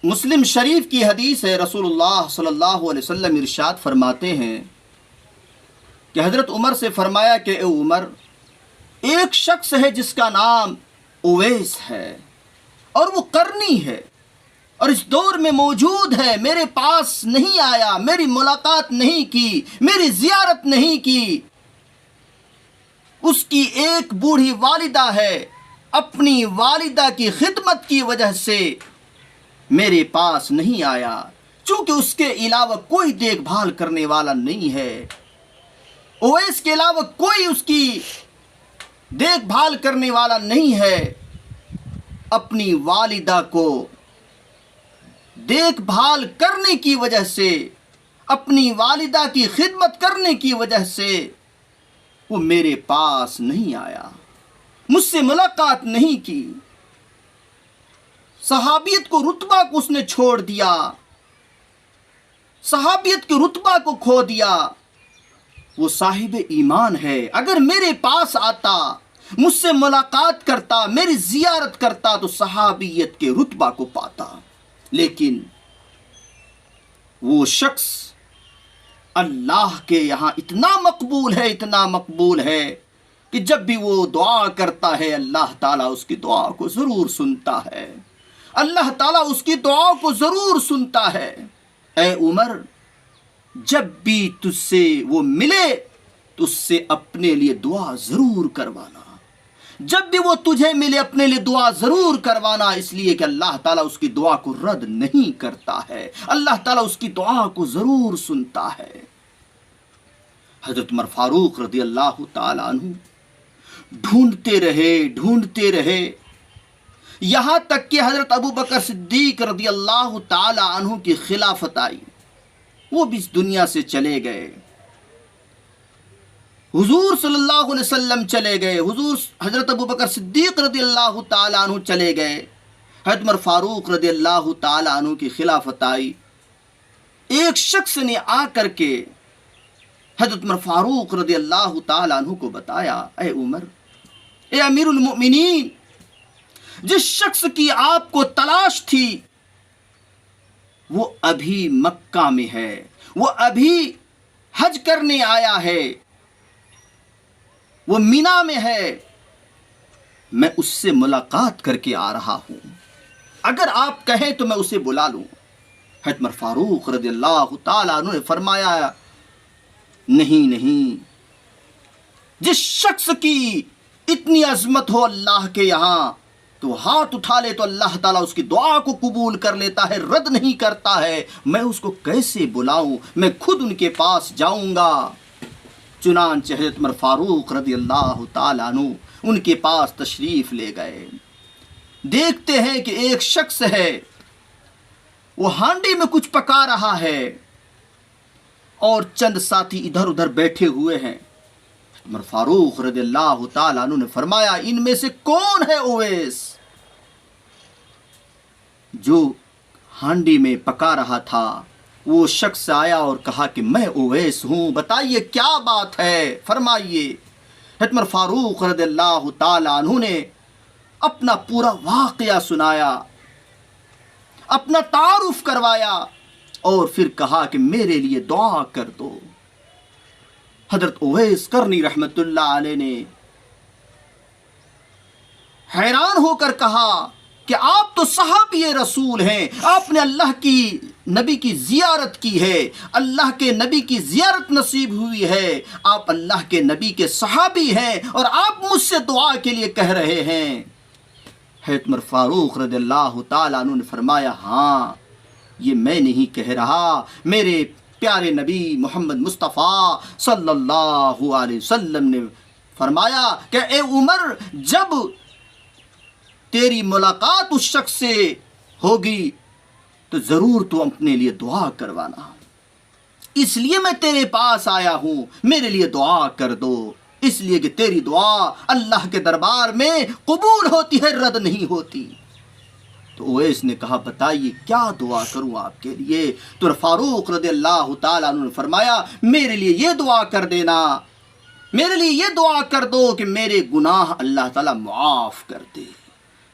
مسلم شریف کی حدیث ہے، رسول اللہ صلی اللہ علیہ وسلم ارشاد فرماتے ہیں کہ حضرت عمر سے فرمایا کہ اے عمر، ایک شخص ہے جس کا نام اویس ہے اور وہ قرنی ہے اور اس دور میں موجود ہے، میرے پاس نہیں آیا، میری ملاقات نہیں کی، میری زیارت نہیں کی۔ اس کی ایک بوڑھی والدہ ہے، اپنی والدہ کی خدمت کی وجہ سے میرے پاس نہیں آیا، چونکہ اس کے علاوہ کوئی دیکھ بھال کرنے والا نہیں ہے، اویس کے علاوہ کوئی اس کی دیکھ بھال کرنے والا نہیں ہے۔ اپنی والدہ کو دیکھ بھال کرنے کی وجہ سے، اپنی والدہ کی خدمت کرنے کی وجہ سے وہ میرے پاس نہیں آیا، مجھ سے ملاقات نہیں کی۔ صحابیت کو رتبہ کو اس نے چھوڑ دیا، صحابیت کے رتبہ کو کھو دیا۔ وہ صاحب ایمان ہے، اگر میرے پاس آتا، مجھ سے ملاقات کرتا، میری زیارت کرتا تو صحابیت کے رتبہ کو پاتا۔ لیکن وہ شخص اللہ کے یہاں اتنا مقبول ہے، اتنا مقبول ہے کہ جب بھی وہ دعا کرتا ہے اللہ تعالیٰ اس کی دعا کو ضرور سنتا ہے، اللہ تعالیٰ اس کی دعا کو ضرور سنتا ہے۔ اے عمر، جب بھی تجھ سے وہ ملے تو اس سے اپنے لیے دعا ضرور کروانا، جب بھی وہ تجھے ملے اپنے لیے دعا ضرور کروانا، اس لیے کہ اللہ تعالیٰ اس کی دعا کو رد نہیں کرتا ہے، اللہ تعالیٰ اس کی دعا کو ضرور سنتا ہے۔ حضرت عمر فاروق رضی اللہ تعالیٰ عنہ ڈھونڈتے رہے یہاں تک کہ حضرت ابو بکر صدیق رضی اللہ تعالیٰ عنہ کی خلافت آئی، وہ بھی اس دنیا سے چلے گئے، حضور صلی اللہ علیہ وسلم چلے گئے، حضرت ابو بکر صدیق رضی اللہ تعالیٰ عنہ چلے گئے، حضرت عمر فاروق رضی اللہ تعالیٰ عنہ کی خلافت آئی۔ ایک شخص نے آ کر کے حضرت عمر فاروق رضی اللہ تعالیٰ عنہ کو بتایا، اے عمر، اے امیر المؤمنین، جس شخص کی آپ کو تلاش تھی وہ ابھی مکہ میں ہے، وہ ابھی حج کرنے آیا ہے، وہ مینا میں ہے، میں اس سے ملاقات کر کے آ رہا ہوں، اگر آپ کہیں تو میں اسے بلا لوں۔ حضرت عمر فاروق رضی اللہ تعالیٰ عنہ نے فرمایا، نہیں، جس شخص کی اتنی عظمت ہو اللہ کے یہاں تو ہاتھ اٹھا لے تو اللہ تعالیٰ اس کی دعا کو قبول کر لیتا ہے، رد نہیں کرتا ہے، میں اس کو کیسے بلاؤں، میں خود ان کے پاس جاؤں گا۔ چنانچہ حضرت عمر فاروق رضی اللہ تعالیٰ عنہ ان کے پاس تشریف لے گئے، دیکھتے ہیں کہ ایک شخص ہے، وہ ہانڈی میں کچھ پکا رہا ہے اور چند ساتھی ادھر ادھر بیٹھے ہوئے ہیں۔ عمر فاروق رضی اللہ تعالیٰ عنہ نے فرمایا، ان میں سے کون ہے اویس جو ہانڈی میں پکا رہا تھا؟ وہ شخص آیا اور کہا کہ میں اویس ہوں، بتائیے کیا بات ہے، فرمائیے۔ حضرت عمر فاروق رضی اللہ تعالیٰ عنہ نے اپنا پورا واقعہ سنایا، اپنا تعارف کروایا اور پھر کہا کہ میرے لیے دعا کر دو۔ حضرت اویس کرنی رحمت اللہ علیہ نے حیران ہو کر کہا کہ آپ تو صحابی رسول ہیں، آپ نے اللہ کی نبی کی زیارت کی ہے، اللہ کے نبی کی زیارت نصیب ہوئی ہے، آپ اللہ کے نبی کے صحابی ہیں اور آپ مجھ سے دعا کے لیے کہہ رہے ہیں۔ حضرت عمر فاروق رضی اللہ تعالیٰ عنہ نے فرمایا، ہاں، یہ میں نہیں کہہ رہا، میرے پیارے نبی محمد مصطفیٰ صلی اللہ علیہ وسلم نے فرمایا کہ اے عمر، جب تیری ملاقات اس شخص سے ہوگی تو ضرور تو اپنے لیے دعا کروانا، اس لیے میں تیرے پاس آیا ہوں، میرے لیے دعا کر دو، اس لیے کہ تیری دعا اللہ کے دربار میں قبول ہوتی ہے، رد نہیں ہوتی۔ تو اویس نے کہا، بتائیے کیا دعا کروں آپ کے لیے؟ تو فاروق رضی اللہ تعالیٰ عنہ نے فرمایا، میرے لیے یہ دعا کر دینا، میرے لیے یہ دعا کر دو کہ میرے گناہ اللہ تعالیٰ معاف کر دے،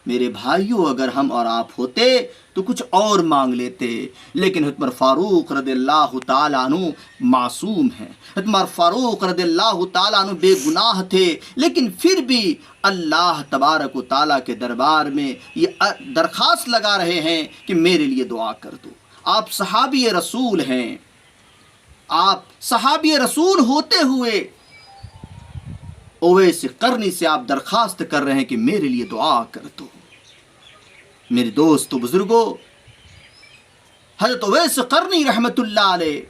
میرے بھائیوں اگر ہم اور آپ ہوتے تو کچھ اور مانگ لیتے، لیکن عمر فاروق رضی اللہ تعالیٰ عنہ معصوم ہیں، عمر فاروق رضی اللہ تعالیٰ عنہ بے گناہ تھے، لیکن پھر بھی اللہ تبارک و تعالیٰ کے دربار میں یہ درخواست لگا رہے ہیں کہ میرے لیے دعا کر دو۔ آپ صحابی رسول ہیں، آپ صحابی رسول ہوتے ہوئے اویس قرنی سے آپ درخواست کر رہے ہیں کہ میرے لیے دعا کر دو۔ میرے دوستو بزرگوں، حضرت اویس قرنی رحمت اللہ علیہ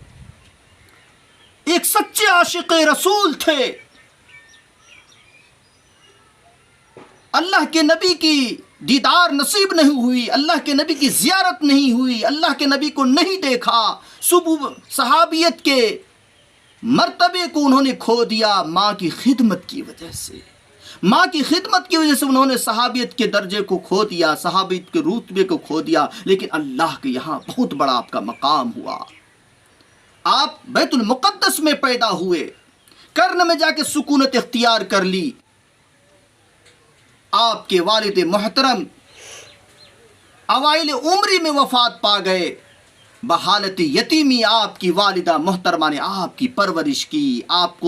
ایک سچے عاشق رسول تھے۔ اللہ کے نبی کی دیدار نصیب نہیں ہوئی، اللہ کے نبی کی زیارت نہیں ہوئی، اللہ کے نبی کو نہیں دیکھا، صحابیت کے مرتبے کو انہوں نے کھو دیا ماں کی خدمت کی وجہ سے۔ ماں کی خدمت کی وجہ سے انہوں نے صحابیت کے درجے کو کھو دیا، صحابیت کے رتبے کو کھو دیا، لیکن اللہ کے یہاں بہت بڑا آپ کا مقام ہوا۔ آپ بیت المقدس میں پیدا ہوئے، کرن میں جا کے سکونت اختیار کر لی۔ آپ کے والد محترم اوائل عمری میں وفات پا گئے، بحالت یتیمی آپ کی والدہ محترمہ نے آپ کی پرورش کی، آپ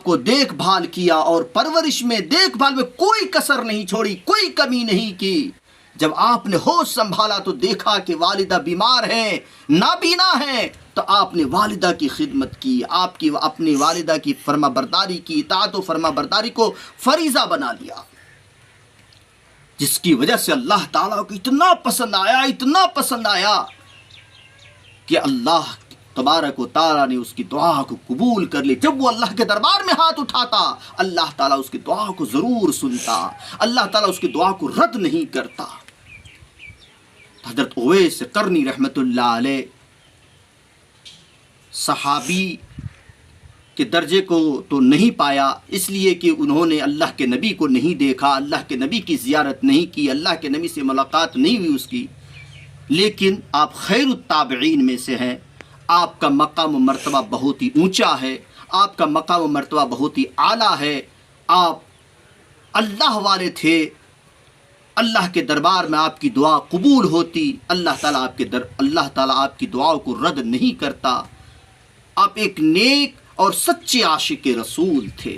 کو دیکھ بھال کیا، اور پرورش میں دیکھ بھال میں کوئی کسر نہیں چھوڑی، کوئی کمی نہیں کی۔ جب آپ نے ہوش سنبھالا تو دیکھا کہ والدہ بیمار ہیں، نابینا ہیں، تو آپ نے والدہ کی خدمت کی، اپنی والدہ کی فرما برداری کی، اطاعت و فرما برداری کو فریضہ بنا لیا، جس کی وجہ سے اللہ تعالیٰ کو اتنا پسند آیا کہ اللہ تبارک و تعالیٰ نے اس کی دعا کو قبول کر لی۔ جب وہ اللہ کے دربار میں ہاتھ اٹھاتا، اللہ تعالیٰ اس کی دعا کو ضرور سنتا، اللہ تعالیٰ اس کی دعا کو رد نہیں کرتا۔ حضرت اویس قرنی رحمت اللہ علیہ صحابی کے درجے کو تو نہیں پایا، اس لیے کہ انہوں نے اللہ کے نبی کو نہیں دیکھا، اللہ کے نبی کی زیارت نہیں کی، اللہ کے نبی سے ملاقات نہیں ہوئی اس کی، لیکن آپ خیر التابعین میں سے ہیں۔ آپ کا مقام و مرتبہ بہت ہی اونچا ہے، آپ کا مقام و مرتبہ بہت ہی اعلیٰ ہے، آپ اللہ والے تھے، اللہ کے دربار میں آپ کی دعا قبول ہوتی، اللہ تعالیٰ آپ کی دعاؤں کو رد نہیں کرتا۔ آپ ایک نیک اور سچے عاشق رسول تھے۔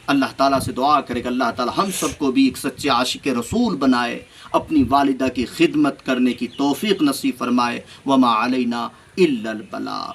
اللہ تعالیٰ سے دعا کرے کہ اللہ تعالیٰ ہم سب کو بھی ایک سچے عاشق رسول بنائے، اپنی والدہ کی خدمت کرنے کی توفیق نصیب فرمائے۔ وما علینا الا البلاغ۔